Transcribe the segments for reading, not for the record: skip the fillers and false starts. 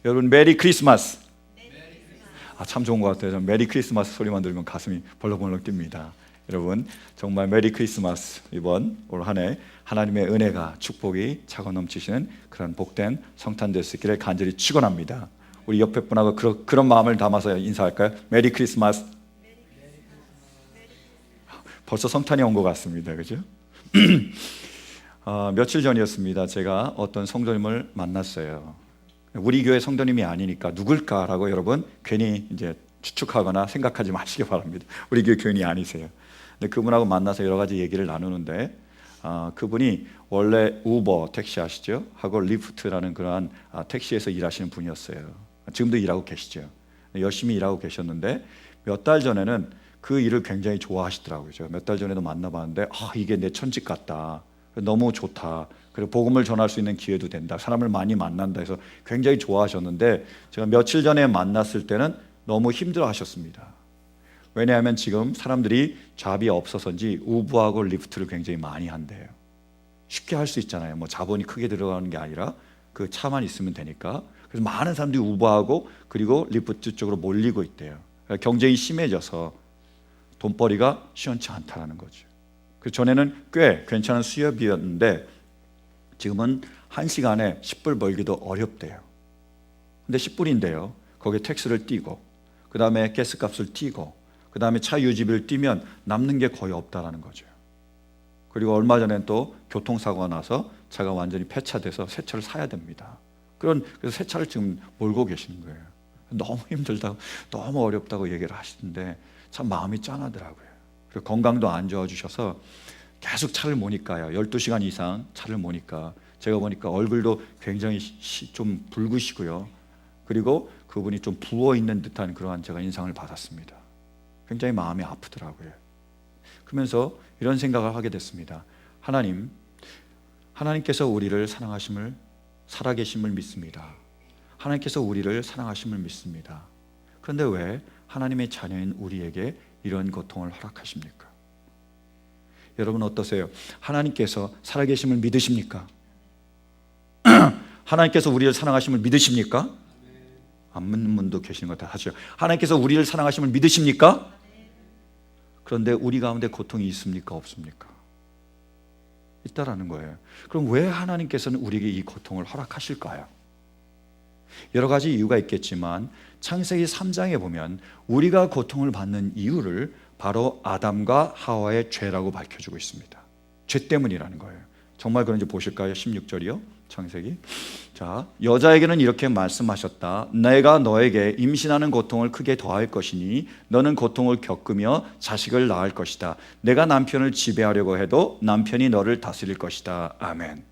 여러분 메리 크리스마스. 참 좋은 것 같아요. 메리 크리스마스 소리만 들으면 가슴이 벌렁벌렁 뜁니다. 여러분 정말 메리 크리스마스. 이번 올 한 해 하나님의 은혜가 축복이 차고 넘치시는 그런 복된 성탄 될 수 있기를 간절히 축원합니다. 우리 옆에 분하고 그런 마음을 담아서 인사할까요? 메리 크리스마스. 벌써 성탄이 온 것 같습니다. 그죠? 며칠 전이었습니다. 제가 어떤 성도님을 만났어요. 우리 교회 성도님이 아니니까 누굴까라고 여러분 괜히 이제 추측하거나 생각하지 마시기 바랍니다. 우리 교회 교인이 아니세요. 근데 그분하고 만나서 여러 가지 얘기를 나누는데 그분이 원래 우버 택시 아시죠? 하고 리프트라는 그러한 택시에서 일하시는 분이었어요. 지금도 일하고 계시죠. 열심히 일하고 계셨는데 몇 달 전에는 그 일을 굉장히 좋아하시더라고요. 몇 달 전에도 만나봤는데 이게 내 천직 같다. 너무 좋다. 그리고 복음을 전할 수 있는 기회도 된다. 사람을 많이 만난다 해서 굉장히 좋아하셨는데 제가 며칠 전에 만났을 때는 너무 힘들어하셨습니다. 왜냐하면 지금 사람들이 잡이 없어서인지 우버하고 리프트를 굉장히 많이 한대요. 쉽게 할 수 있잖아요. 뭐 자본이 크게 들어가는 게 아니라 그 차만 있으면 되니까. 그래서 많은 사람들이 우버하고 그리고 리프트 쪽으로 몰리고 있대요. 경쟁이 심해져서 돈벌이가 시원치 않다는 거죠. 그 전에는 꽤 괜찮은 수협이었는데 지금은 1시간에 10불 벌기도 어렵대요. 근데 10불인데요. 거기에 택스를 띄고 그 다음에 가스값을 띄고 그 다음에 차 유지비를 띄면 남는 게 거의 없다라는 거죠. 그리고 얼마 전에 또 교통사고가 나서 차가 완전히 폐차돼서 새 차를 사야 됩니다. 그래서 새 차를 지금 몰고 계시는 거예요. 너무 힘들다고 너무 어렵다고 얘기를 하시는데 참 마음이 짠하더라고요. 그리고 건강도 안 좋아지셔서 계속 차를 모니까요. 12시간 이상 차를 모니까 제가 보니까 얼굴도 굉장히 좀 붉으시고요. 그리고 그분이 좀 부어있는 듯한 그러한 제가 인상을 받았습니다. 굉장히 마음이 아프더라고요. 그러면서 이런 생각을 하게 됐습니다. 하나님께서 우리를 사랑하심을 살아계심을 믿습니다. 하나님께서 우리를 사랑하심을 믿습니다. 그런데 왜 하나님의 자녀인 우리에게 이런 고통을 허락하십니까? 여러분 어떠세요? 하나님께서 살아계심을 믿으십니까? 하나님께서 우리를 사랑하심을 믿으십니까? 안 믿는 분도 계시는 것 같아요. 하나님께서 우리를 사랑하심을 믿으십니까? 그런데 우리 가운데 고통이 있습니까? 없습니까? 있다라는 거예요. 그럼 왜 하나님께서는 우리에게 이 고통을 허락하실까요? 여러 가지 이유가 있겠지만 창세기 3장에 보면 우리가 고통을 받는 이유를 바로 아담과 하와의 죄라고 밝혀주고 있습니다. 죄 때문이라는 거예요. 정말 그런지 보실까요? 16절이요. 창세기. 자, 여자에게는 이렇게 말씀하셨다. 내가 너에게 임신하는 고통을 크게 더할 것이니 너는 고통을 겪으며 자식을 낳을 것이다. 내가 남편을 지배하려고 해도 남편이 너를 다스릴 것이다. 아멘.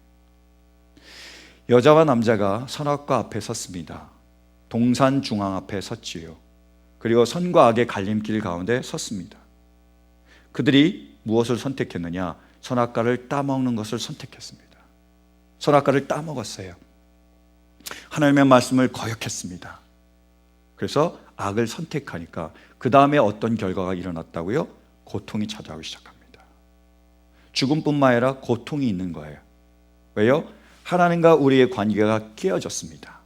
여자와 남자가 선악과 앞에 섰습니다. 동산 중앙 앞에 섰지요. 그리고 선과 악의 갈림길 가운데 섰습니다. 그들이 무엇을 선택했느냐? 선악과를 따먹는 것을 선택했습니다. 선악과를 따먹었어요. 하나님의 말씀을 거역했습니다. 그래서 악을 선택하니까 그 다음에 어떤 결과가 일어났다고요? 고통이 찾아오기 시작합니다. 죽음뿐만 아니라 고통이 있는 거예요. 왜요? 하나님과 우리의 관계가 깨어졌습니다.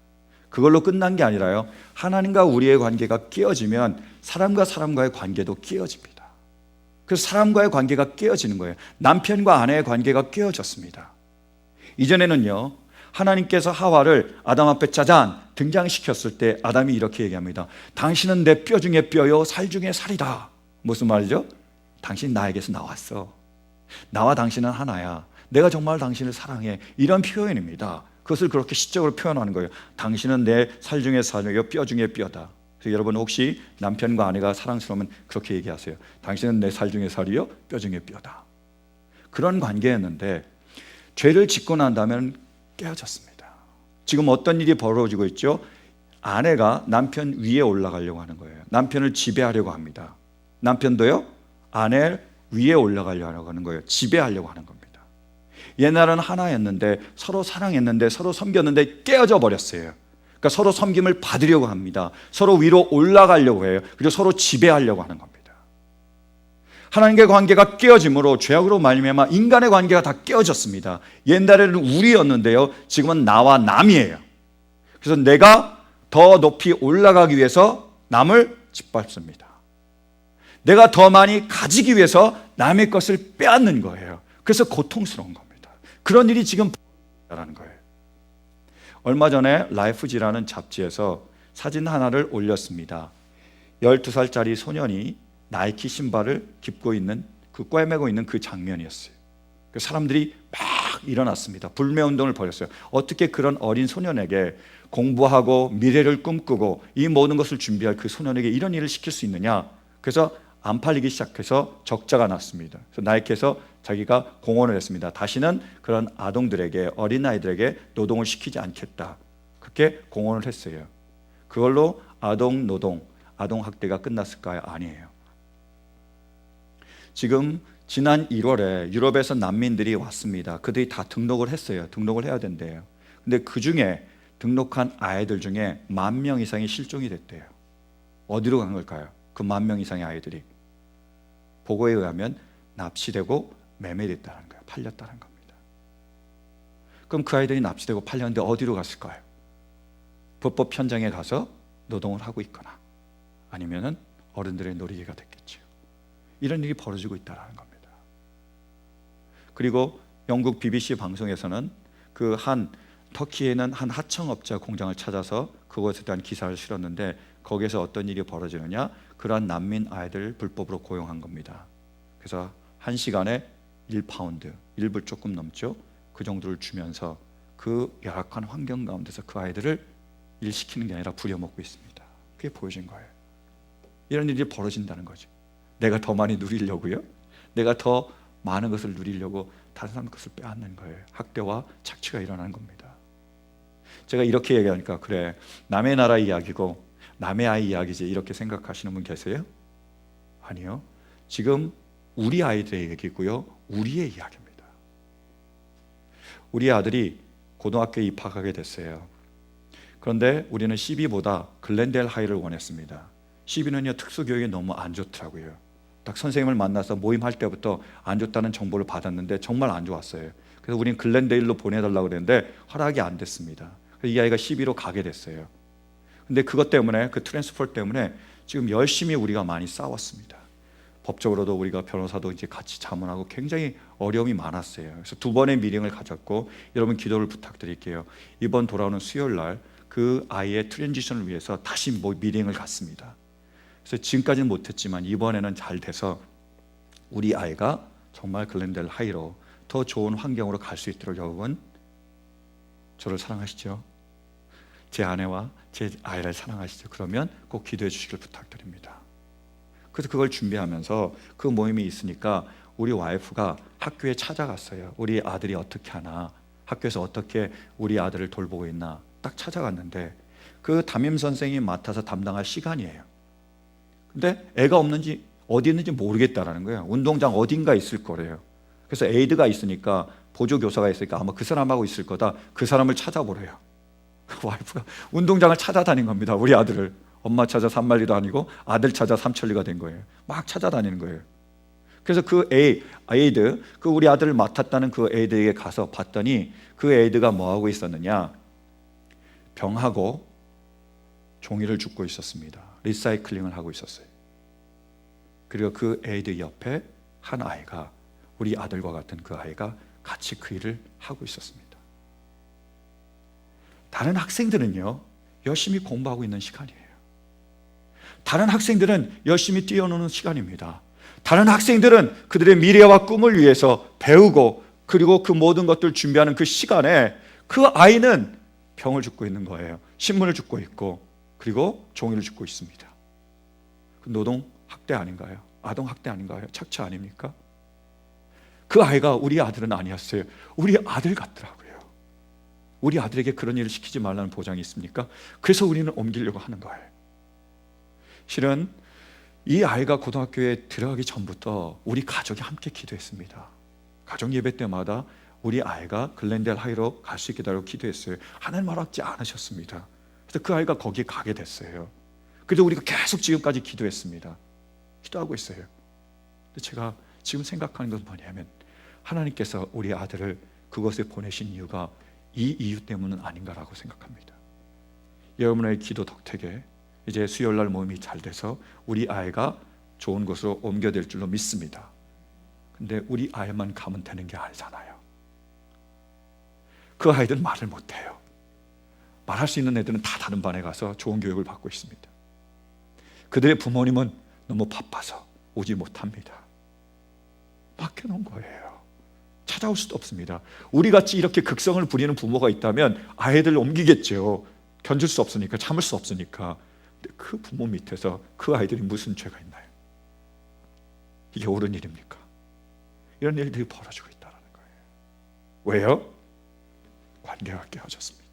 그걸로 끝난 게 아니라요. 하나님과 우리의 관계가 깨어지면 사람과 사람과의 관계도 깨어집니다. 그래서 사람과의 관계가 깨어지는 거예요. 남편과 아내의 관계가 깨어졌습니다. 이전에는요. 하나님께서 하와를 아담 앞에 짜잔 등장시켰을 때 아담이 이렇게 얘기합니다. 당신은 내 뼈 중에 뼈요 살 중에 살이다. 무슨 말이죠? 당신 나에게서 나왔어. 나와 당신은 하나야. 내가 정말 당신을 사랑해. 이런 표현입니다. 그것을 그렇게 시적으로 표현하는 거예요. 당신은 내 살 중에 살이요 뼈 중에 뼈다. 그래서 여러분 혹시 남편과 아내가 사랑스러우면 그렇게 얘기하세요. 당신은 내 살 중에 살이요 뼈 중에 뼈다. 그런 관계였는데 죄를 짓고 난 다음에 깨어졌습니다. 지금 어떤 일이 벌어지고 있죠? 아내가 남편 위에 올라가려고 하는 거예요. 남편을 지배하려고 합니다. 남편도요 아내 위에 올라가려고 하는 거예요. 지배하려고 하는 겁니다. 옛날은 하나였는데 서로 사랑했는데 서로 섬겼는데 깨어져 버렸어요. 그러니까 서로 섬김을 받으려고 합니다. 서로 위로 올라가려고 해요. 그리고 서로 지배하려고 하는 겁니다. 하나님과의 관계가 깨어짐으로 죄악으로 말미암아 인간의 관계가 다 깨어졌습니다. 옛날에는 우리였는데요 지금은 나와 남이에요. 그래서 내가 더 높이 올라가기 위해서 남을 짓밟습니다. 내가 더 많이 가지기 위해서 남의 것을 빼앗는 거예요. 그래서 고통스러운 겁니다. 그런 일이 지금 라는 거예요. 얼마 전에 라이프지라는 잡지에서 사진 하나를 올렸습니다. 12살짜리 소년이 나이키 신발을 깁고 있는 꿰매고 있는 그 장면이었어요. 사람들이 막 일어났습니다. 불매운동을 벌였어요. 어떻게 그런 어린 소년에게 공부하고 미래를 꿈꾸고 이 모든 것을 준비할 그 소년에게 이런 일을 시킬 수 있느냐. 그래서 안 팔리기 시작해서 적자가 났습니다. 그래서 나이키에서 자기가 공언을 했습니다. 다시는 그런 아동들에게, 어린아이들에게 노동을 시키지 않겠다. 그렇게 공언을 했어요. 그걸로 아동 노동, 아동 학대가 끝났을까요? 아니에요. 지금 지난 1월에 유럽에서 난민들이 왔습니다. 그들이 다 등록을 했어요. 등록을 해야 된대요. 근데 그 중에 등록한 아이들 중에 10,000명 이상이 실종이 됐대요. 어디로 간 걸까요? 그 10,000명 이상의 아이들이 보고에 의하면 납치되고 매매됐다는 거예요. 팔렸다는 겁니다. 그럼 그 아이들이 납치되고 팔렸는데 어디로 갔을까요? 불법 현장에 가서 노동을 하고 있거나 아니면은 어른들의 놀이개가 됐겠죠. 이런 일이 벌어지고 있다는 겁니다. 그리고 영국 BBC 방송에서는 그 터키에는 한 하청업자 공장을 찾아서 그것에 대한 기사를 실었는데 거기에서 어떤 일이 벌어지느냐? 그러한 난민 아이들을 불법으로 고용한 겁니다. 그래서 1시간에 1파운드, 1불 조금 넘죠. 그 정도를 주면서 그 열악한 환경 가운데서 그 아이들을 일시키는 게 아니라 부려먹고 있습니다. 그게 보여진 거예요. 이런 일이 벌어진다는 거죠. 내가 더 많이 누리려고요? 내가 더 많은 것을 누리려고 다른 사람 것을 빼앗는 거예요. 학대와 착취가 일어나는 겁니다. 제가 이렇게 얘기하니까 그래, 남의 나라 이야기고 남의 아이 이야기지 이렇게 생각하시는 분 계세요? 아니요. 지금 우리 아이들의 얘기고요. 우리의 이야기입니다. 우리 아들이 고등학교에 입학하게 됐어요. 그런데 우리는 CB보다 글렌델 하이를 원했습니다. CB는요, 특수교육이 너무 안 좋더라고요. 딱 선생님을 만나서 모임할 때부터 안 좋다는 정보를 받았는데 정말 안 좋았어요. 그래서 우리는 글렌데일로 보내달라고 그랬는데 허락이 안 됐습니다. 그래서 이 아이가 CB로 가게 됐어요. 근데 그것 때문에, 그 트랜스퍼 때문에 지금 열심히 우리가 많이 싸웠습니다. 법적으로도 우리가 변호사도 이제 같이 자문하고 굉장히 어려움이 많았어요. 그래서 2번의 미팅을 가졌고, 여러분 기도를 부탁드릴게요. 이번 돌아오는 수요일 날 그 아이의 트랜지션을 위해서 다시 미팅을 갖습니다. 그래서 지금까지는 못했지만 이번에는 잘 돼서 우리 아이가 정말 글렌델 하이로 더 좋은 환경으로 갈 수 있도록 여러분 저를 사랑하시죠? 제 아내와 제 아이를 사랑하시죠? 그러면 꼭 기도해 주시길 부탁드립니다. 그래서 그걸 준비하면서 그 모임이 있으니까 우리 와이프가 학교에 찾아갔어요. 우리 아들이 어떻게 하나, 학교에서 어떻게 우리 아들을 돌보고 있나 딱 찾아갔는데 그 담임 선생님이 맡아서 담당할 시간이에요. 근데 애가 없는지 어디 있는지 모르겠다라는 거예요. 운동장 어딘가 있을 거래요. 그래서 에이드가 있으니까, 보조교사가 있으니까 아마 그 사람하고 있을 거다. 그 사람을 찾아보래요. 와이프가 운동장을 찾아다닌 겁니다. 우리 아들을. 엄마 찾아 산말리도 아니고 아들 찾아 삼천리가 된 거예요. 막 찾아다니는 거예요. 그래서 그 에이드, 그 우리 아들을 맡았다는 그 에이드에게 가서 봤더니 그 에이드가 뭐하고 있었느냐, 병하고 종이를 줍고 있었습니다. 리사이클링을 하고 있었어요. 그리고 그 에이드 옆에 한 아이가, 우리 아들과 같은 그 아이가 같이 그 일을 하고 있었습니다. 다른 학생들은요, 열심히 공부하고 있는 시간이에요. 다른 학생들은 열심히 뛰어노는 시간입니다. 다른 학생들은 그들의 미래와 꿈을 위해서 배우고 그리고 그 모든 것들을 준비하는 그 시간에 그 아이는 병을 줍고 있는 거예요. 신문을 줍고 있고 그리고 종이를 줍고 있습니다. 노동 학대 아닌가요? 아동 학대 아닌가요? 착취 아닙니까? 그 아이가 우리 아들은 아니었어요. 우리 아들 같더라고요. 우리 아들에게 그런 일을 시키지 말라는 보장이 있습니까? 그래서 우리는 옮기려고 하는 거예요. 실은 이 아이가 고등학교에 들어가기 전부터 우리 가족이 함께 기도했습니다. 가족 예배 때마다 우리 아이가 글렌델 하이로 갈 수 있게 달라고 기도했어요. 하나님 허락지 않으셨습니다. 그래서 그 아이가 거기에 가게 됐어요. 그래서 우리가 계속 지금까지 기도했습니다. 기도하고 있어요. 근데 제가 지금 생각하는 것은 뭐냐면, 하나님께서 우리 아들을 그곳에 보내신 이유가 이 이유 때문은 아닌가라고 생각합니다. 여러분의 기도 덕택에 이제 수요일날 모임이 잘 돼서 우리 아이가 좋은 곳으로 옮겨질 줄로 믿습니다. 근데 우리 아이만 가면 되는 게 아니잖아요. 그 아이들은 말을 못해요. 말할 수 있는 애들은 다 다른 반에 가서 좋은 교육을 받고 있습니다. 그들의 부모님은 너무 바빠서 오지 못합니다. 맡겨놓은 거예요. 찾아올 수도 없습니다. 우리같이 이렇게 극성을 부리는 부모가 있다면 아이들을 옮기겠죠. 견딜 수 없으니까, 참을 수 없으니까. 근데 그 부모 밑에서 그 아이들이 무슨 죄가 있나요? 이게 옳은 일입니까? 이런 일들이 벌어지고 있다는 거예요. 왜요? 관계가 깨어졌습니다.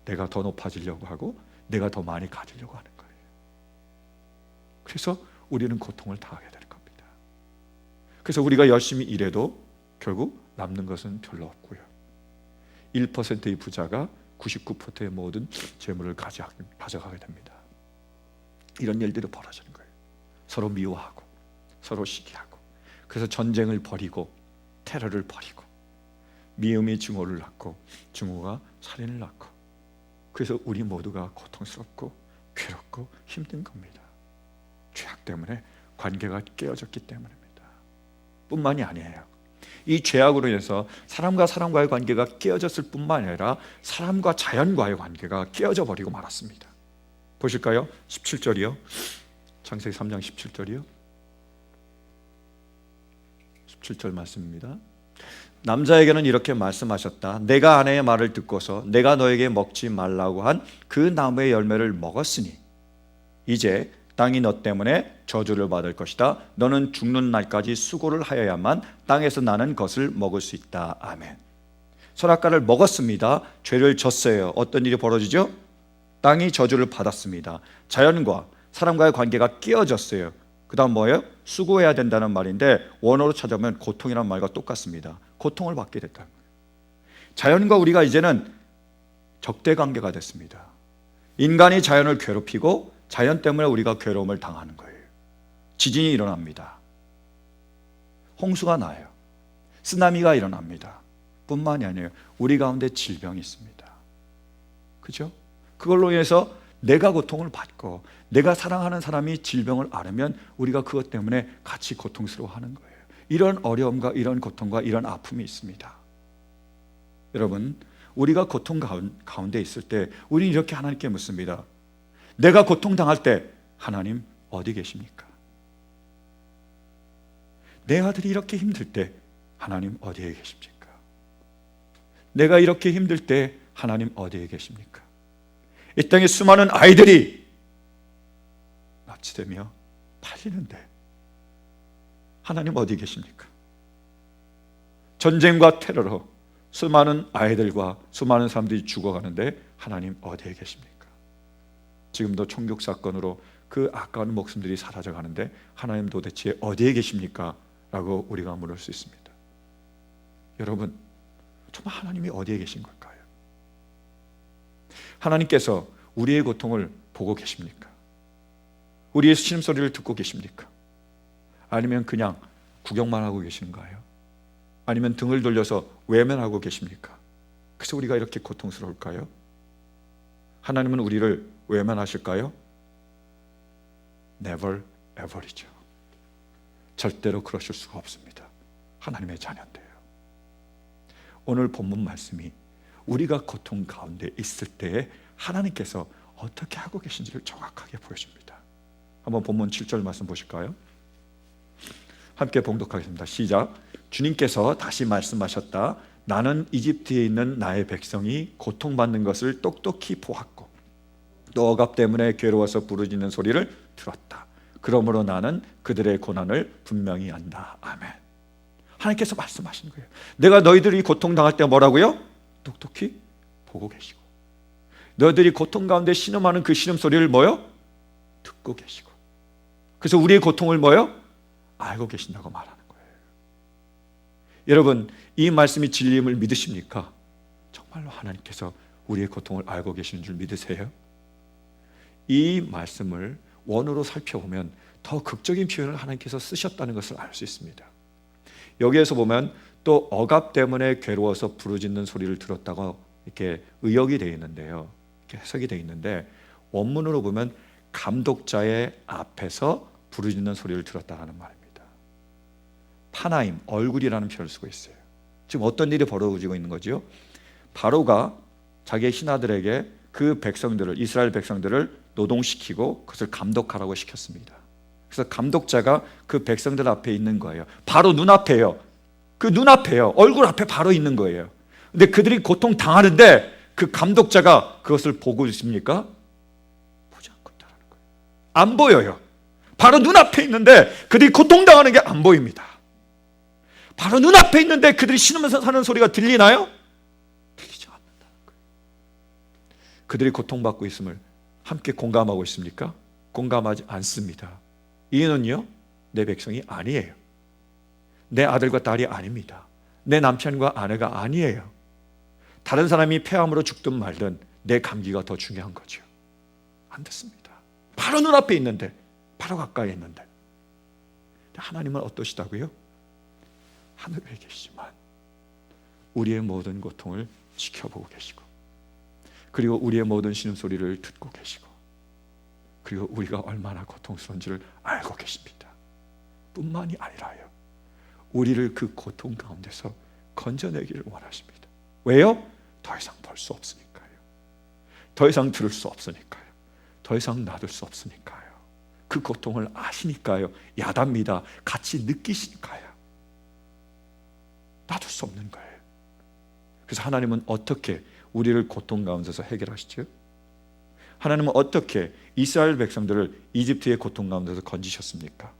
내가 더 높아지려고 하고 내가 더 많이 가지려고 하는 거예요. 그래서 우리는 고통을 당하게 되는 겁니다. 그래서 우리가 열심히 일해도 결국 남는 것은 별로 없고요. 1%의 부자가 99%의 모든 재물을 가져가게 됩니다. 이런 일들이 벌어지는 거예요. 서로 미워하고 서로 시기하고, 그래서 전쟁을 벌이고 테러를 벌이고, 미움이 증오를 낳고 증오가 살인을 낳고, 그래서 우리 모두가 고통스럽고 괴롭고 힘든 겁니다. 죄악 때문에 관계가 깨어졌기 때문입니다. 뿐만이 아니에요. 이 죄악으로 인해서 사람과 사람과의 관계가 깨어졌을 뿐만 아니라 사람과 자연과의 관계가 깨어져 버리고 말았습니다. 보실까요? 17절이요. 창세기 3장 17절이요. 17절 말씀입니다. 남자에게는 이렇게 말씀하셨다. 내가 아내의 말을 듣고서 내가 너에게 먹지 말라고 한 그 나무의 열매를 먹었으니 이제 땅이 너 때문에 저주를 받을 것이다. 너는 죽는 날까지 수고를 하여야만 땅에서 나는 것을 먹을 수 있다. 아멘. 선악과를 먹었습니다. 죄를 졌어요. 어떤 일이 벌어지죠? 땅이 저주를 받았습니다. 자연과 사람과의 관계가 깨어졌어요. 그 다음 뭐예요? 수고해야 된다는 말인데 원어로 찾아보면 고통이라는 말과 똑같습니다. 고통을 받게 됐다. 자연과 우리가 이제는 적대 관계가 됐습니다. 인간이 자연을 괴롭히고 자연 때문에 우리가 괴로움을 당하는 거예요. 지진이 일어납니다. 홍수가 나요. 쓰나미가 일어납니다. 뿐만이 아니에요. 우리 가운데 질병이 있습니다. 그죠? 그걸로 인해서 내가 고통을 받고 내가 사랑하는 사람이 질병을 앓으면 우리가 그것 때문에 같이 고통스러워하는 거예요. 이런 어려움과 이런 고통과 이런 아픔이 있습니다. 여러분, 우리가 고통 가운데 있을 때 우리는 이렇게 하나님께 묻습니다. 내가 고통당할 때 하나님 어디 계십니까? 내 아들이 이렇게 힘들 때 하나님 어디에 계십니까? 내가 이렇게 힘들 때 하나님 어디에 계십니까? 이 땅에 수많은 아이들이 납치되며 팔리는데 하나님 어디 계십니까? 전쟁과 테러로 수많은 아이들과 수많은 사람들이 죽어가는데 하나님 어디에 계십니까? 지금도 총격 사건으로 그 아까운 목숨들이 사라져가는데 하나님 도대체 어디에 계십니까? 라고 우리가 물을 수 있습니다. 여러분, 정말 하나님이 어디에 계신 걸까요? 하나님께서 우리의 고통을 보고 계십니까? 우리의 신음소리를 듣고 계십니까? 아니면 그냥 구경만 하고 계신가요? 아니면 등을 돌려서 외면하고 계십니까? 그래서 우리가 이렇게 고통스러울까요? 하나님은 우리를 외면하실까요? Never ever이죠. 절대로 그러실 수가 없습니다. 하나님의 자녀인데요. 오늘 본문 말씀이 우리가 고통 가운데 있을 때에 하나님께서 어떻게 하고 계신지를 정확하게 보여줍니다. 한번 본문 7절 말씀 보실까요? 함께 봉독하겠습니다. 시작. 주님께서 다시 말씀하셨다. 나는 이집트에 있는 나의 백성이 고통받는 것을 똑똑히 보았고 또 억압 때문에 괴로워서 부르짖는 소리를 들었다. 그러므로 나는 그들의 고난을 분명히 안다. 아멘. 하나님께서 말씀하신 거예요. 내가 너희들이 고통당할 때 뭐라고요? 똑똑히 보고 계시고 너희들이 고통 가운데 신음하는 그 신음소리를 뭐요? 듣고 계시고 그래서 우리의 고통을 뭐요? 알고 계신다고 말하는 거예요. 여러분, 이 말씀이 진리임을 믿으십니까? 정말로 하나님께서 우리의 고통을 알고 계시는 줄 믿으세요? 이 말씀을 원어로 살펴보면 더 극적인 표현을 하나님께서 쓰셨다는 것을 알 수 있습니다. 여기에서 보면 또 억압 때문에 괴로워서 부르짖는 소리를 들었다고 이렇게 의역이 되어 있는데요. 그렇게 해석이 되어 있는데 원문으로 보면 감독자의 앞에서 부르짖는 소리를 들었다 하는 말입니다. 파나임, 얼굴이라는 표현을 쓰고 있어요. 지금 어떤 일이 벌어지고 있는 거죠? 바로가 자기의 신하들에게 그 백성들을, 이스라엘 백성들을 노동시키고 그것을 감독하라고 시켰습니다. 그래서 감독자가 그 백성들 앞에 있는 거예요. 바로 눈앞에요. 그 눈앞에요. 얼굴 앞에 바로 있는 거예요. 근데 그들이 고통 당하는데 그 감독자가 그것을 보고 있습니까? 보지 않고 있다는 거예요. 안 보여요. 바로 눈앞에 있는데 그들이 고통당하는 게 안 보입니다. 바로 눈앞에 있는데 그들이 신으면서 사는 소리가 들리나요? 들리지 않는다는 거예요. 그들이 고통받고 있음을 함께 공감하고 있습니까? 공감하지 않습니다. 이유는요, 내 백성이 아니에요. 내 아들과 딸이 아닙니다. 내 남편과 아내가 아니에요. 다른 사람이 폐암으로 죽든 말든 내 감기가 더 중요한 거죠. 안 됐습니다. 바로 눈앞에 있는데, 바로 가까이 있는데. 하나님은 어떠시다고요? 하늘에 계시지만 우리의 모든 고통을 지켜보고 계시고, 그리고 우리의 모든 신음소리를 듣고 계시고, 그리고 우리가 얼마나 고통스러운지를 알고 계십니다. 뿐만이 아니라요, 우리를 그 고통 가운데서 건져내기를 원하십니다. 왜요? 더 이상 볼 수 없으니까요. 더 이상 들을 수 없으니까요. 더 이상 놔둘 수 없으니까요. 그 고통을 아시니까요. 야답니다. 같이 느끼시니까요. 놔둘 수 없는 거예요. 그래서 하나님은 어떻게 우리를 고통 가운데서 해결하시죠? 하나님은 어떻게 이스라엘 백성들을 이집트의 고통 가운데서 건지셨습니까?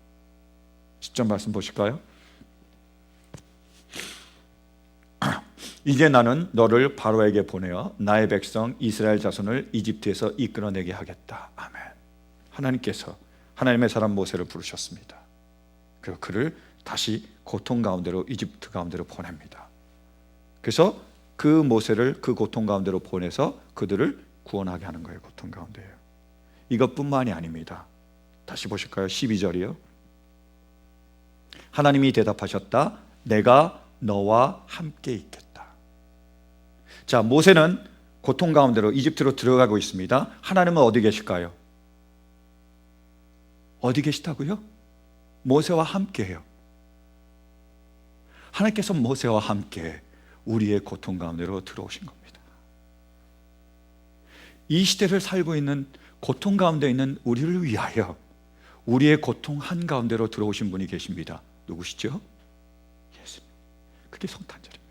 10절 말씀 보실까요? 이제 나는 너를 바로에게 보내어 나의 백성 이스라엘 자손을 이집트에서 이끌어내게 하겠다. 아멘. 하나님께서 하나님의 사람 모세를 부르셨습니다. 그리고 그를 다시 고통 가운데로, 이집트 가운데로 보냅니다. 그래서 그 모세를 그 고통 가운데로 보내서 그들을 구원하게 하는 거예요. 고통 가운데요. 이것뿐만이 아닙니다. 다시 보실까요? 12절이요. 하나님이 대답하셨다. 내가 너와 함께 있겠다. 자, 모세는 고통 가운데로 이집트로 들어가고 있습니다. 하나님은 어디 계실까요? 어디 계시다고요? 모세와 함께해요. 하나님께서 모세와 함께 우리의 고통 가운데로 들어오신 겁니다. 이 시대를 살고 있는, 고통 가운데 있는 우리를 위하여 우리의 고통 한가운데로 들어오신 분이 계십니다. 누구시죠? 예수님. 그게 성탄절입니다.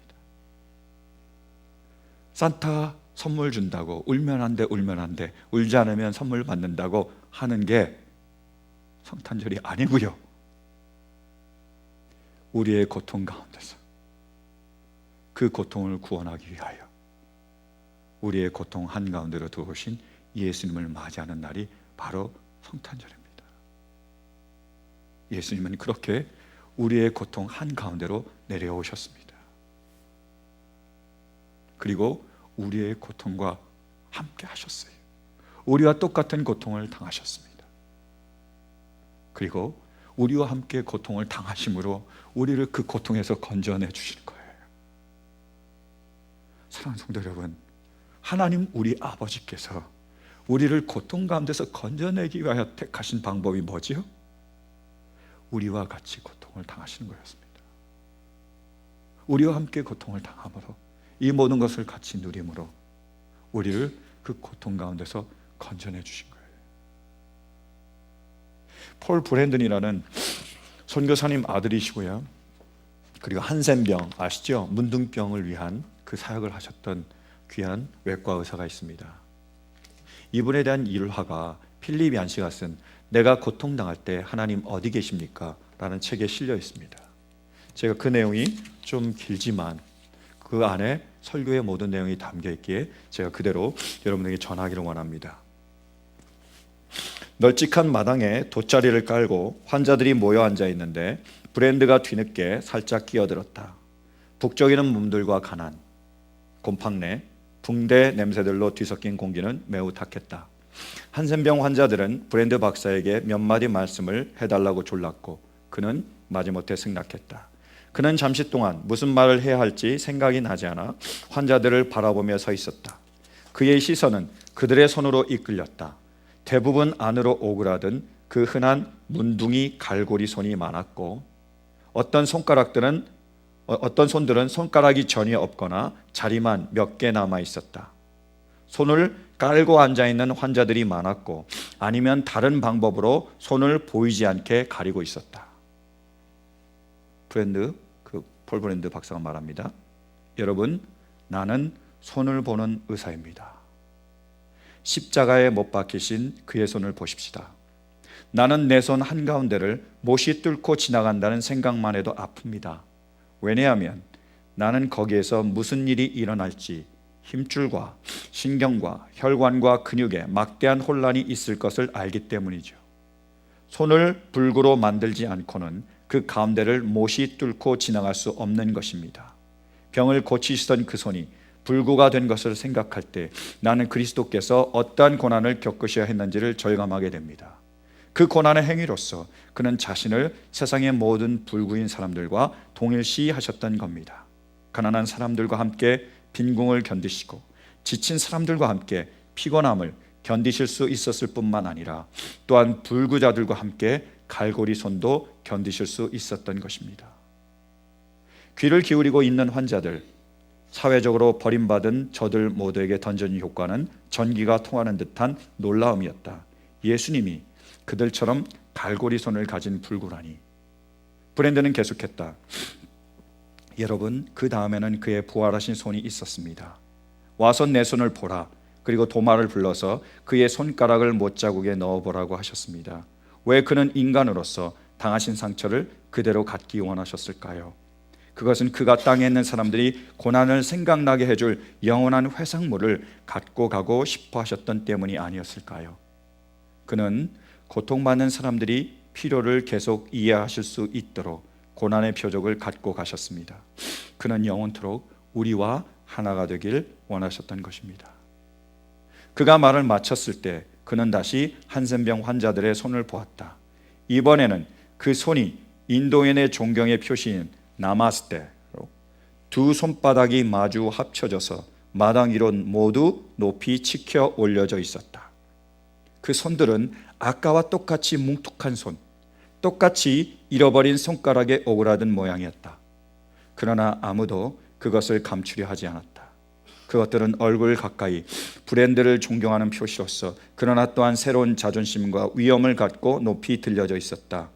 산타 선물 준다고 울면 안 돼, 울면 안 돼, 울지 않으면 선물 받는다고 하는 게 성탄절이 아니고요, 우리의 고통 가운데서 그 고통을 구원하기 위하여 우리의 고통 한가운데로 들어오신 예수님을 맞이하는 날이 바로 성탄절입니다. 예수님은 그렇게 우리의 고통 한가운데로 내려오셨습니다. 그리고 우리의 고통과 함께 하셨어요. 우리와 똑같은 고통을 당하셨습니다. 그리고 우리와 함께 고통을 당하심으로 우리를 그 고통에서 건져내 주실 거예요. 사랑하는 성도 여러분, 하나님 우리 아버지께서 우리를 고통 가운데서 건져내기 위하여 택하신 방법이 뭐지요? 우리와 같이 고통을 당하시는 거였습니다. 우리와 함께 고통을 당함으로, 이 모든 것을 같이 누림으로 우리를 그 고통 가운데서 건져내 주신 거예요. 폴 브랜든이라는 선교사님 아들이시고요, 그리고 한센병 아시죠? 문둥병을 위한 그 사역을 하셨던 귀한 외과 의사가 있습니다. 이분에 대한 일화가 필립 얀시가 쓴 내가 고통당할 때 하나님 어디 계십니까? 라는 책에 실려 있습니다. 제가 그 내용이 좀 길지만 그 안에 설교의 모든 내용이 담겨 있기에 제가 그대로 여러분에게 전하기를 원합니다. 널찍한 마당에 돗자리를 깔고 환자들이 모여 앉아 있는데 브랜드가 뒤늦게 살짝 끼어들었다. 북적이는 몸들과 가난, 곰팡내, 붕대 냄새들로 뒤섞인 공기는 매우 탁했다. 한센병 환자들은 브랜드 박사에게 몇 마디 말씀을 해달라고 졸랐고 그는 마지못해 승낙했다. 그는 잠시 동안 무슨 말을 해야 할지 생각이 나지 않아 환자들을 바라보며 서 있었다. 그의 시선은 그들의 손으로 이끌렸다. 대부분 안으로 오그라든 그 흔한 문둥이 갈고리 손이 많았고 어떤 손들은 손가락이 전혀 없거나 자리만 몇 개 남아 있었다. 손을 깔고 앉아 있는 환자들이 많았고 아니면 다른 방법으로 손을 보이지 않게 가리고 있었다. 폴 브랜드 박사가 말합니다. 여러분, 나는 손을 보는 의사입니다. 십자가에 못 박히신 그의 손을 보십시다. 나는 내 손 한가운데를 못이 뚫고 지나간다는 생각만 해도 아픕니다. 왜냐하면 나는 거기에서 무슨 일이 일어날지 힘줄과 신경과 혈관과 근육에 막대한 혼란이 있을 것을 알기 때문이죠. 손을 불구로 만들지 않고는 그 가운데를 못이 뚫고 지나갈 수 없는 것입니다. 병을 고치시던 그 손이 불구가 된 것을 생각할 때 나는 그리스도께서 어떠한 고난을 겪으셔야 했는지를 절감하게 됩니다. 그 고난의 행위로서 그는 자신을 세상의 모든 불구인 사람들과 동일시하셨던 겁니다. 가난한 사람들과 함께 빈궁을 견디시고 지친 사람들과 함께 피곤함을 견디실 수 있었을 뿐만 아니라 또한 불구자들과 함께 갈고리 손도 견디실 수 있었던 것입니다. 귀를 기울이고 있는 환자들, 사회적으로 버림받은 저들 모두에게 던져진 효과는 전기가 통하는 듯한 놀라움이었다. 예수님이 그들처럼 갈고리 손을 가진 불구라니. 브랜드는 계속했다. 여러분, 그 다음에는 그의 부활하신 손이 있었습니다. 와서 내 손을 보라. 그리고 도마를 불러서 그의 손가락을 못자국에 넣어보라고 하셨습니다. 왜 그는 인간으로서 당하신 상처를 그대로 갖기 원하셨을까요? 그것은 그가 땅에 있는 사람들이 고난을 생각나게 해줄 영원한 회상물을 갖고 가고 싶어 하셨던 때문이 아니었을까요? 그는 고통받는 사람들이 필요를 계속 이해하실 수 있도록 고난의 표적을 갖고 가셨습니다. 그는 영원토록 우리와 하나가 되길 원하셨던 것입니다. 그가 말을 마쳤을 때 그는 다시 한센병 환자들의 손을 보았다. 이번에는 그 손이 인도인의 존경의 표시인 나마스테로 두 손바닥이 마주 합쳐져서 마당 위로 모두 높이 치켜 올려져 있었다. 그 손들은 아까와 똑같이 뭉툭한 손, 똑같이 잃어버린 손가락에 오그라든 모양이었다. 그러나 아무도 그것을 감추려 하지 않았다. 그것들은 얼굴 가까이 브랜드를 존경하는 표시로서 그러나 또한 새로운 자존심과 위엄을 갖고 높이 들려져 있었다.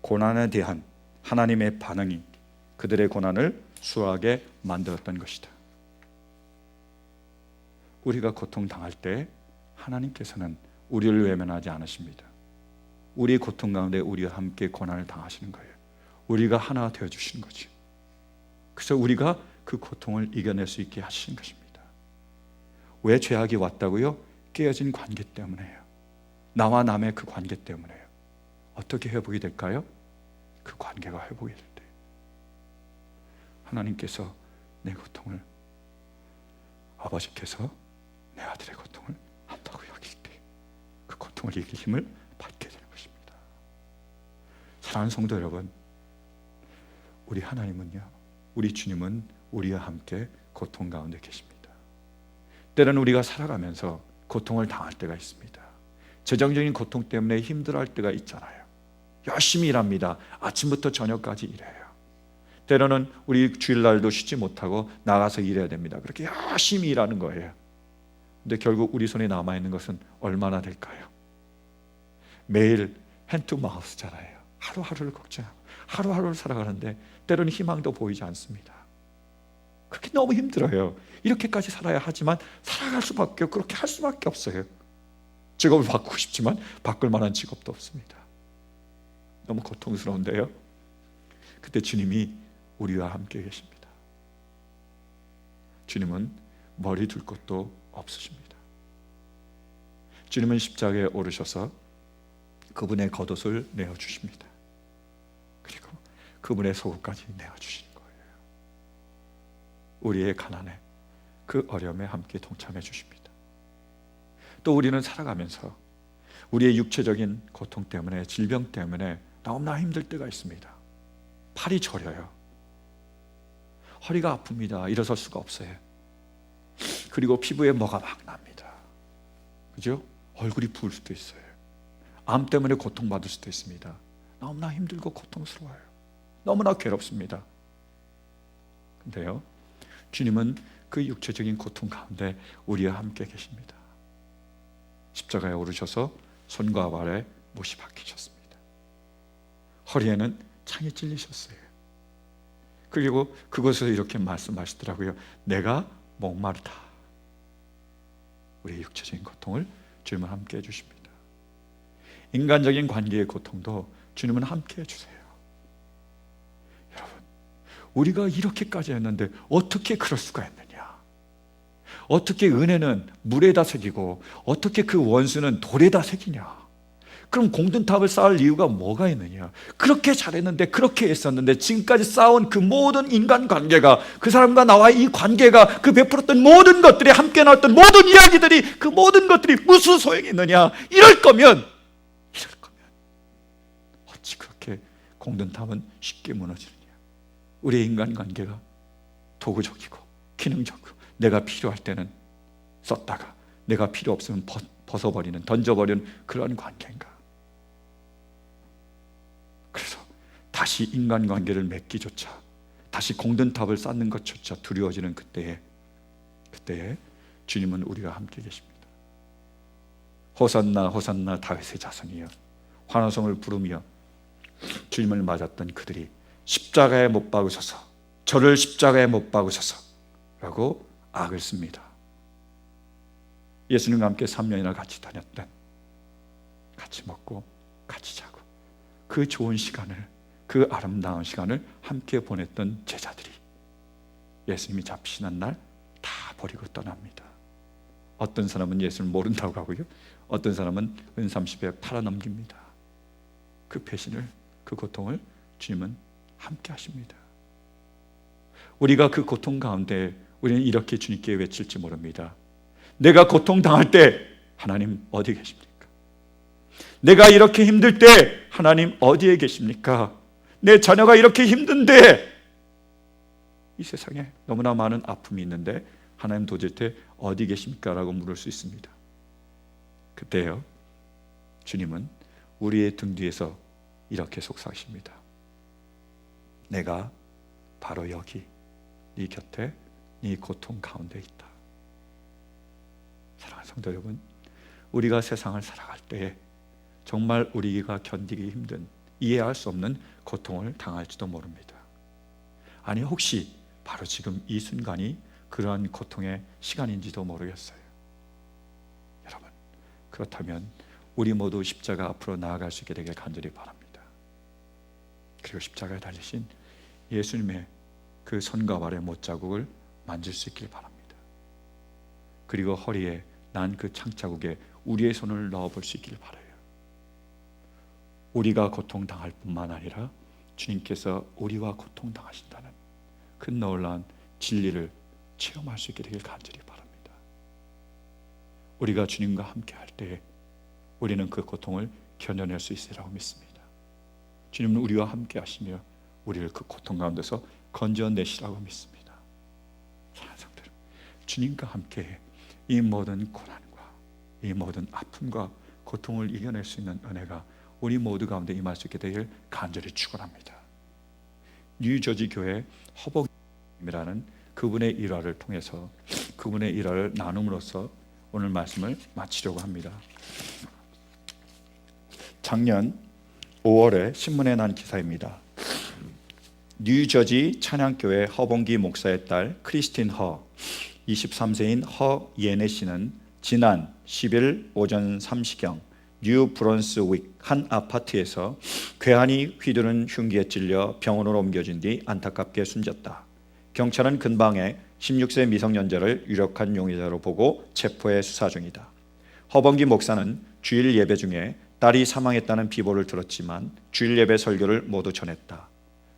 고난에 대한 하나님의 반응이 그들의 고난을 수하게 만들었던 것이다. 우리가 고통당할 때 하나님께서는 우리를 외면하지 않으십니다. 우리의 고통 가운데 우리와 함께 고난을 당하시는 거예요. 우리가 하나 되어주시는 거죠. 그래서 우리가 그 고통을 이겨낼 수 있게 하시는 것입니다. 왜 죄악이 왔다고요? 깨어진 관계 때문에요. 나와 남의 그 관계 때문에요. 어떻게 회복이 될까요? 그 관계가 회복이 될 때 하나님께서 내 고통을, 아버지께서 내 아들의 고통을 한다고 여길 때 그 고통을 이길 힘을 받게 되는 것입니다. 사랑하는 성도 여러분, 우리 하나님은요, 우리 주님은 우리와 함께 고통 가운데 계십니다. 때로는 우리가 살아가면서 고통을 당할 때가 있습니다. 재정적인 고통 때문에 힘들어할 때가 있잖아요. 열심히 일합니다. 아침부터 저녁까지 일해요. 때로는 우리 주일날도 쉬지 못하고 나가서 일해야 됩니다. 그렇게 열심히 일하는 거예요. 근데 결국 우리 손에 남아있는 것은 얼마나 될까요? 매일 핸투마우스잖아요. 하루하루를 걱정하고 하루하루를 살아가는데 때로는 희망도 보이지 않습니다. 그렇게 너무 힘들어요. 이렇게까지 살아야 하지만 살아갈 수밖에, 그렇게 할 수밖에 없어요. 직업을 바꾸고 싶지만 바꿀 만한 직업도 없습니다. 너무 고통스러운데요. 그때 주님이 우리와 함께 계십니다. 주님은 머리 둘 곳도 없으십니다. 주님은 십자가에 오르셔서 그분의 겉옷을 내어주십니다. 그리고 그분의 속옷까지 내어주시는 거예요. 우리의 가난에, 그 어려움에 함께 동참해 주십니다. 또 우리는 살아가면서 우리의 육체적인 고통 때문에, 질병 때문에 너무나 힘들 때가 있습니다. 팔이 저려요. 허리가 아픕니다. 일어설 수가 없어요. 그리고 피부에 뭐가 막 납니다. 그죠? 얼굴이 부을 수도 있어요. 암 때문에 고통받을 수도 있습니다. 너무나 힘들고 고통스러워요. 너무나 괴롭습니다. 근데요, 주님은 그 육체적인 고통 가운데 우리와 함께 계십니다. 십자가에 오르셔서 손과 발에 못이 박히셨습니다. 허리에는 창이 찔리셨어요. 그리고 그것을 이렇게 말씀하시더라고요. 내가 목마르다. 우리의 육체적인 고통을 주님은 함께 해주십니다. 인간적인 관계의 고통도 주님은 함께 해주세요. 여러분, 우리가 이렇게까지 했는데 어떻게 그럴 수가 있느냐? 어떻게 은혜는 물에다 새기고 어떻게 그 원수는 돌에다 새기냐? 그럼 공든탑을 쌓을 이유가 뭐가 있느냐? 그렇게 잘했는데, 그렇게 했었는데, 지금까지 쌓아온 그 모든 인간관계가, 그 사람과 나와의 이 관계가, 그 베풀었던 모든 것들이, 함께 나왔던 모든 이야기들이, 그 모든 것들이 무슨 소용이 있느냐? 이럴 거면 어찌 그렇게 공든탑은 쉽게 무너지느냐? 우리의 인간관계가 도구적이고 기능적이고, 내가 필요할 때는 썼다가 내가 필요 없으면 벗어버리는, 던져버리는 그런 관계인가? 그래서 다시 인간관계를 맺기조차, 다시 공든탑을 쌓는 것조차 두려워지는 그때에 주님은 우리와 함께 계십니다. 호산나 호산나 다윗의 자손이여, 환호성을 부르며 주님을 맞았던 그들이 십자가에 못 박으셔서, 저를 십자가에 못 박으셔서 라고 악을 씁니다. 예수님과 함께 3년이나 같이 다녔던, 같이 먹고 같이 자고 그 좋은 시간을, 그 아름다운 시간을 함께 보냈던 제자들이 예수님이 잡히시는 날 다 버리고 떠납니다. 어떤 사람은 예수를 모른다고 하고요, 어떤 사람은 은삼십에 팔아넘깁니다. 그 배신을, 그 고통을 주님은 함께 하십니다. 우리가 그 고통 가운데 우리는 이렇게 주님께 외칠지 모릅니다. 내가 고통당할 때 하나님 어디 계십니까? 내가 이렇게 힘들 때 하나님 어디에 계십니까? 내 자녀가 이렇게 힘든데, 이 세상에 너무나 많은 아픔이 있는데 하나님 도대체 어디 계십니까? 라고 물을 수 있습니다. 그때요, 주님은 우리의 등 뒤에서 이렇게 속삭이십니다. 내가 바로 여기 네 곁에, 네 고통 가운데 있다. 사랑하는 성도 여러분, 우리가 세상을 살아갈 때에 정말 우리가 견디기 힘든, 이해할 수 없는 고통을 당할지도 모릅니다. 아니, 혹시 바로 지금 이 순간이 그러한 고통의 시간인지도 모르겠어요. 여러분, 그렇다면 우리 모두 십자가 앞으로 나아갈 수 있게 되길 간절히 바랍니다. 그리고 십자가에 달리신 예수님의 그 손과 발의 못자국을 만질 수 있길 바랍니다. 그리고 허리에 난 그 창자국에 우리의 손을 넣어볼 수 있길 바라요. 우리가 고통당할 뿐만 아니라 주님께서 우리와 고통당하신다는 그 놀라운 진리를 체험할 수 있게 되길 간절히 바랍니다. 우리가 주님과 함께 할 때 우리는 그 고통을 견뎌낼 수 있으리라고 믿습니다. 주님은 우리와 함께 하시며 우리를 그 고통 가운데서 건져내시라고 믿습니다. 사랑하는 성도들, 주님과 함께 이 모든 고난과 이 모든 아픔과 고통을 이겨낼 수 있는 은혜가 우리 모두 가운데 임할 수 있게 되길 간절히 축원합니다. 뉴저지 교회 허벅임이라는 그분의 일화를 통해서, 그분의 일화를 나눔으로써 오늘 말씀을 마치려고 합니다. 작년 5월에 신문에 난 기사입니다. 뉴저지 찬양교회 허봉기 목사의 딸 크리스틴 허, 23세인 허 예네 씨는 지난 10일 오전 3시경 뉴 브론스윅 한 아파트에서 괴한이 휘두른 흉기에 찔려 병원으로 옮겨진 뒤 안타깝게 숨졌다. 경찰은 근방에 16세 미성년자를 유력한 용의자로 보고 체포해 수사 중이다. 허범기 목사는 주일 예배 중에 딸이 사망했다는 비보를 들었지만 주일 예배 설교를 모두 전했다.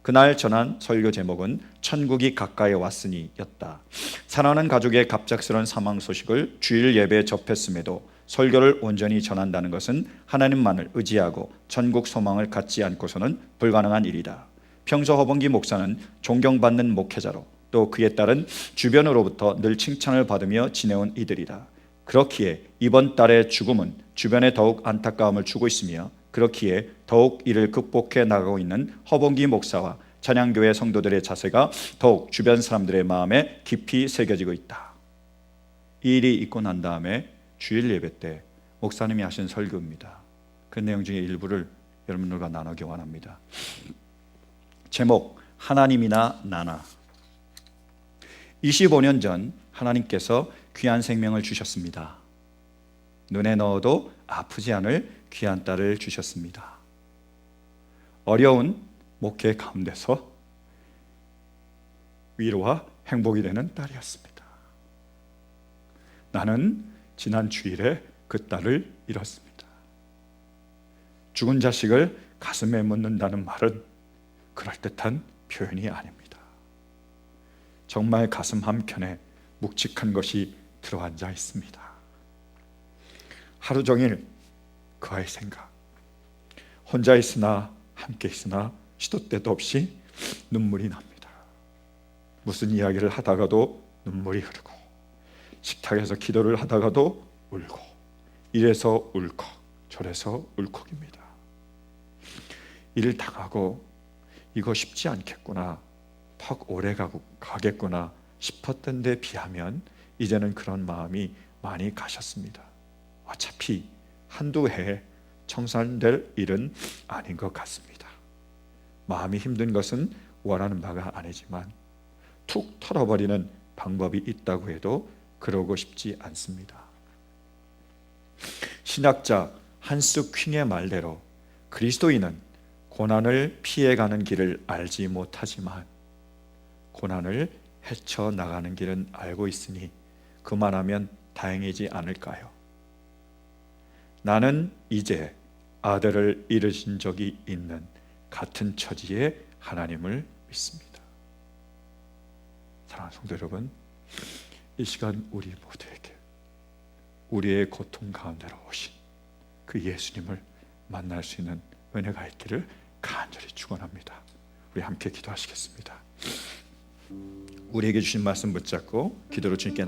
그날 전한 설교 제목은 천국이 가까이 왔으니 였다. 사랑하는 가족의 갑작스러운 사망 소식을 주일 예배에 접했음에도 설교를 온전히 전한다는 것은 하나님만을 의지하고 천국 소망을 갖지 않고서는 불가능한 일이다. 평소 허범기 목사는 존경받는 목회자로, 또 그에 따른 주변으로부터 늘 칭찬을 받으며 지내온 이들이다. 그렇기에 이번 달의 죽음은 주변에 더욱 안타까움을 주고 있으며, 그렇기에 더욱 이를 극복해 나가고 있는 허봉기 목사와 찬양교회 성도들의 자세가 더욱 주변 사람들의 마음에 깊이 새겨지고 있다. 이 일이 있고 난 다음에 주일 예배 때 목사님이 하신 설교입니다. 그 내용 중에 일부를 여러분들과 나누기 원합니다. 제목, 하나님이나 나나. 25년 전 하나님께서 귀한 생명을 주셨습니다. 눈에 넣어도 아프지 않을 귀한 딸을 주셨습니다. 어려운 목회 가운데서 위로와 행복이 되는 딸이었습니다. 나는 지난 주일에 그 딸을 잃었습니다. 죽은 자식을 가슴에 묻는다는 말은 그럴듯한 표현이 아닙니다. 정말 가슴 한켠에 묵직한 것이 들어앉아 있습니다. 하루 종일 그 아이 생각, 혼자 있으나 함께 있으나 시도 때도 없이 눈물이 납니다. 무슨 이야기를 하다가도 눈물이 흐르고, 식탁에서 기도를 하다가도 울고, 이래서 울컥 저래서 울컥입니다. 일을 당하고 이거 쉽지 않겠구나, 퍽 오래 가겠구나 싶었던 데 비하면 이제는 그런 마음이 많이 가셨습니다. 어차피 한두 해에 청산될 일은 아닌 것 같습니다. 마음이 힘든 것은 원하는 바가 아니지만 툭 털어버리는 방법이 있다고 해도 그러고 싶지 않습니다. 신학자 한스 퀸의 말대로 그리스도인은 고난을 피해가는 길을 알지 못하지만 고난을 헤쳐나가는 길은 알고 있으니 그만하면 다행이지 않을까요? 나는 이제 아들을 잃으신 적이 있는 같은 처지의 하나님을 믿습니다. 사랑하는 성도 여러분, 이 시간 우리 모두에게 우리의 고통 가운데로 오신 그 예수님을 만날 수 있는 은혜가 있기를 간절히 축원합니다. 우리 함께 기도하시겠습니다. 우리에게 주신 말씀 붙잡고 기도로 주님께